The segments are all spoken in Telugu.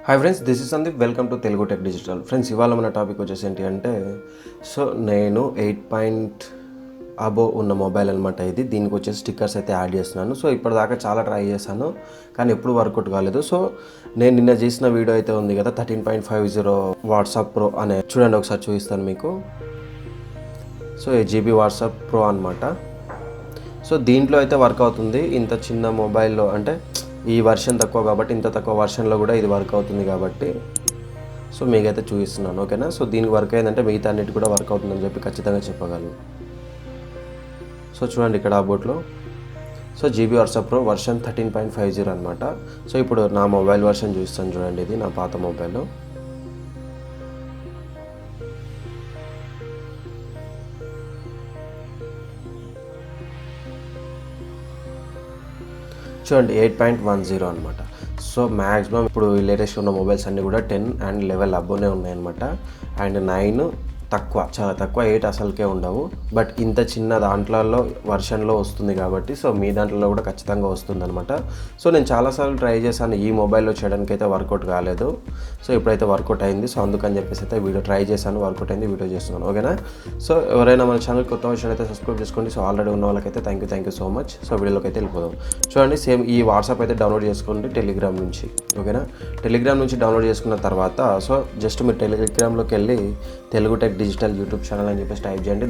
Hi friends, this is Sandeep. Welcome to Telugu tech digital. Friends, ఇవాళ మన టాపిక్ వచ్చేసి ఏంటి అంటే నేను 8 అబోవ్ ఉన్న మొబైల్ అనమాట ఇది. దీనికి వచ్చేసి స్టిక్కర్స్ అయితే యాడ్ చేస్తున్నాను. ఇప్పటిదాకా చాలా ట్రై చేశాను, కానీ ఎప్పుడు వర్కౌట్ కాలేదు. నేను నిన్న చేసిన వీడియో అయితే ఉంది కదా, 13.50 వాట్సాప్ ప్రో అనే, చూడండి ఒకసారి చూపిస్తాను మీకు. 8 GB వాట్సాప్ ప్రో అనమాట. దీంట్లో అయితే వర్క్ అవుతుంది. ఇంత చిన్న మొబైల్లో అంటే ఈ వర్షన్ తక్కువ కాబట్టి, ఇంత తక్కువ వర్షన్లో కూడా ఇది వర్క్ అవుతుంది కాబట్టి మీకైతే చూపిస్తున్నాను, ఓకేనా. దీనికి వర్క్ అయిందంటే మిగతా అన్నిటి కూడా వర్క్ అవుతుందని చెప్పి ఖచ్చితంగా చెప్పగలను. చూడండి ఇక్కడ ఆ బోర్డ్లో GB వాట్సాప్ ప్రో వర్షన్ 13.50 అనమాట. ఇప్పుడు నా మొబైల్ వర్షన్ చూపిస్తాను చూడండి. ఇది నా పాత మొబైల్. చూడండి 8.10 అనమాట. మ్యాక్సిమం ఇప్పుడు లేటెస్ట్ ఉన్న మొబైల్స్ అన్నీ కూడా 10 అండ్ 11 అబ్బోనే ఉన్నాయన్నమాట. అండ్ 9 తక్కువ, చాలా తక్కువ, 8 అసలుకే ఉండవు. బట్ ఇంత చిన్న దాంట్లలో వర్షన్లో వస్తుంది కాబట్టి మీ దాంట్లో కూడా ఖచ్చితంగా వస్తుంది అనమాట. నేను చాలాసార్లు ట్రై చేశాను ఈ మొబైల్లో చేయడానికి, అయితే వర్కౌట్ కాలేదు. ఇప్పుడైతే వర్కౌట్ అయింది. అందుకని చెప్పేసి అయితే వీడియో ట్రై చేశాను, వర్కౌట్ అయింది, వీడియో చేస్తున్నాను, ఓకేనా. ఎవరైనా మన ఛానల్ కొత్త వచ్చిన అయితే సబ్స్క్రైబ్ చేసుకోండి. ఆల్రెడీ ఉన్న వాళ్ళకైతే థ్యాంక్ యూ సో మచ్. వీడియోలోకి అయితే వెళ్ళిపోదాం. చూడండి, సేమ్ ఈ వాట్సాప్ అయితే డౌన్లోడ్ చేసుకోండి టెలిగ్రామ్ నుంచి, ఓకేనా. టెలిగ్రామ్ నుంచి డౌన్లోడ్ చేసుకున్న తర్వాత జస్ట్ మీరు టెలిగ్రామ్లోకి వెళ్ళి Telugu tech digital YouTube channel అని చెప్పేసి టైప్ చేయండి.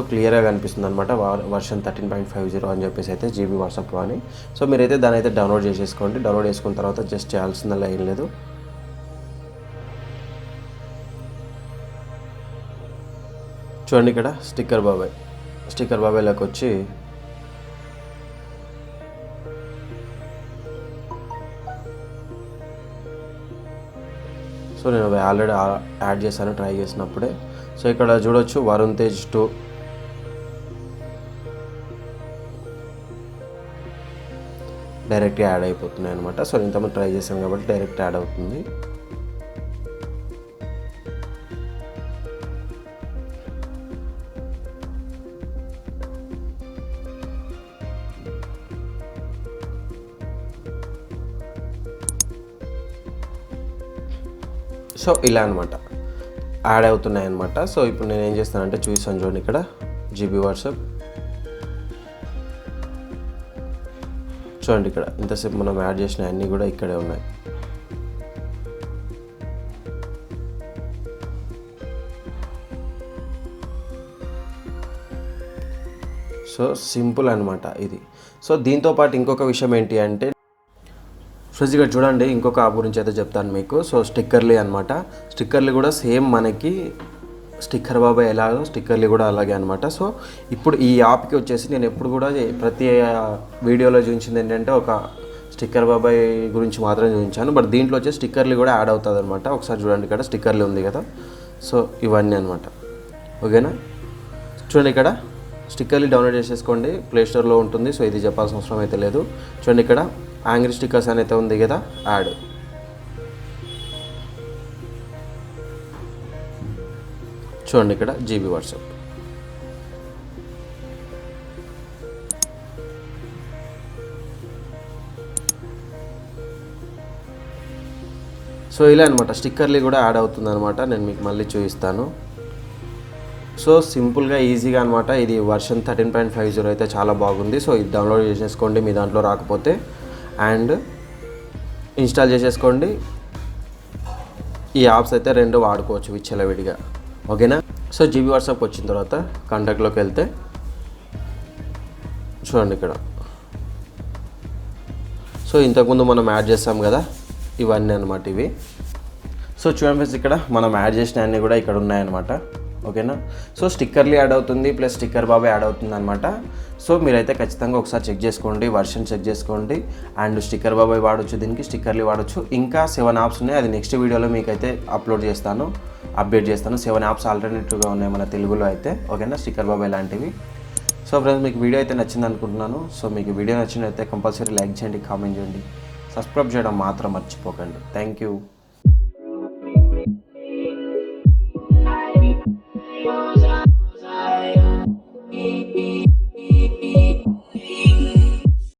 క్లియర్గా కనిపిస్తుంది అనమాట, వర్షన్ 13.50 అని చెప్పేసి అయితే GB వాట్సాప్ ప్రో అని. మీరైతే దాని అయితే డౌన్లోడ్ చేసేసుకోండి. డౌన్లోడ్ చేసుకున్న తర్వాత జస్ట్ చేయాల్సిందల్లా ఏం లేదు. చూడండి ఇక్కడ స్టిక్కర్ బాబాయ్లోకి వచ్చి నేను ఆల్రెడీ యాడ్ చేశాను ట్రై చేసినప్పుడే. ఇక్కడ చూడొచ్చు వరుణ్ తేజ్ 2, డైరెక్ట్గా యాడ్ అయిపోతున్నాయి అనమాట. ఇంతమంది ట్రై చేశాను కాబట్టి డైరెక్ట్ యాడ్ అవుతుంది. ఇలా అనమాట యాడ్ అవుతున్నాయి అనమాట. ఇప్పుడు నేను ఏం చేస్తానంటే చూసాను చూడండి, ఇక్కడ GB వాట్సాప్ చూడండి. ఇక్కడ ఇంతసేపు మనం యాడ్ చేసిన అన్నీ కూడా ఇక్కడే ఉన్నాయి. సింపుల్ అనమాట ఇది. దీంతో పాటు ఇంకొక విషయం ఏంటి అంటే, ఇక్కడ చూడండి ఇంకొక యాప్ గురించి అయితే చెప్తాను మీకు. స్టిక్కర్లీ అనమాట. స్టిక్కర్లీ కూడా సేమ్ మనకి స్టిక్కర్ బాబాయ్ ఎలాగో స్టిక్కర్లీ కూడా అలాగే అనమాట. ఇప్పుడు ఈ యాప్కి వచ్చేసి నేను ఎప్పుడు కూడా ప్రతి వీడియోలో చూపించింది ఏంటంటే ఒక స్టిక్కర్ బాబాయ్ గురించి మాత్రమే చూపించాను. బట్ దీంట్లో వచ్చేసి స్టిక్కర్లీ కూడా యాడ్ అవుతుంది అనమాట. ఒకసారి చూడండి, ఇక్కడ స్టిక్కర్లీ ఉంది కదా. ఇవన్నీ అనమాట, ఓకేనా. చూడండి ఇక్కడ స్టిక్కర్లీ డౌన్లోడ్ చేసేసుకోండి, ప్లేస్టోర్లో ఉంటుంది. ఇది చెప్పాల్సిన అవసరం అయితే లేదు. చూడండి ఇక్కడ యాంగ్రీ స్టిక్కర్స్ అని అయితే ఉంది కదా, యాడ్. చూడండి ఇక్కడ GB వాట్సాప్. ఇలా అనమాట స్టిక్కర్లీ కూడా యాడ్ అవుతుంది అనమాట. నేను మీకు మళ్ళీ చూపిస్తాను. సింపుల్గా ఈజీగా అనమాట. ఇది వర్షన్ 13.50 అయితే చాలా బాగుంది. ఇది డౌన్లోడ్ చేసేసుకోండి మీ దాంట్లో రాకపోతే, అండ్ ఇన్స్టాల్ చేసేసుకోండి. ఈ యాప్స్ అయితే రెండు వాడుకోవచ్చు విచ్చలవిడిగా, ఓకేనా. GB వాట్సాప్ వచ్చిన తర్వాత కాంటాక్ట్లోకి వెళ్తే చూడండి ఇక్కడ. ఇంతకుముందు మనం యాడ్ చేస్తాం కదా, ఇవన్నీ అనమాట ఇవి. చూడండి ఫ్రెండ్స్, ఇక్కడ మనం యాడ్ చేసిన అన్నీ కూడా ఇక్కడ ఉన్నాయన్నమాట, ఓకేనా. స్టిక్కర్లీ యాడ్ అవుతుంది, ప్లస్ స్టిక్కర్ బాబాయ్ యాడ్ అవుతుంది అనమాట. మీరైతే ఖచ్చితంగా ఒకసారి చెక్ చేసుకోండి, వర్షన్ చెక్ చేసుకోండి. అండ్ స్టిక్కర్ బాబాయ్ వాడచ్చు, దీనికి స్టిక్కర్లీ వాడచ్చు. ఇంకా 7 యాప్స్ ఉన్నాయి, అది నెక్స్ట్ వీడియోలో మీకైతే అప్డేట్ చేస్తాను. 7 యాప్స్ ఆల్టర్నేటివ్గా ఉన్నాయి మన తెలుగులో అయితే, ఓకేనా, స్టిక్కర్ బాబాయ్ లాంటివి. ఫ్రెండ్స్, మీకు వీడియో అయితే నచ్చింది అనుకుంటున్నాను. మీకు వీడియో నచ్చినట్లయితే కంపల్సరీ లైక్ చేయండి, కామెంట్ చేయండి, సబ్స్క్రైబ్ చేయడం మాత్రం మర్చిపోకండి. Thank you.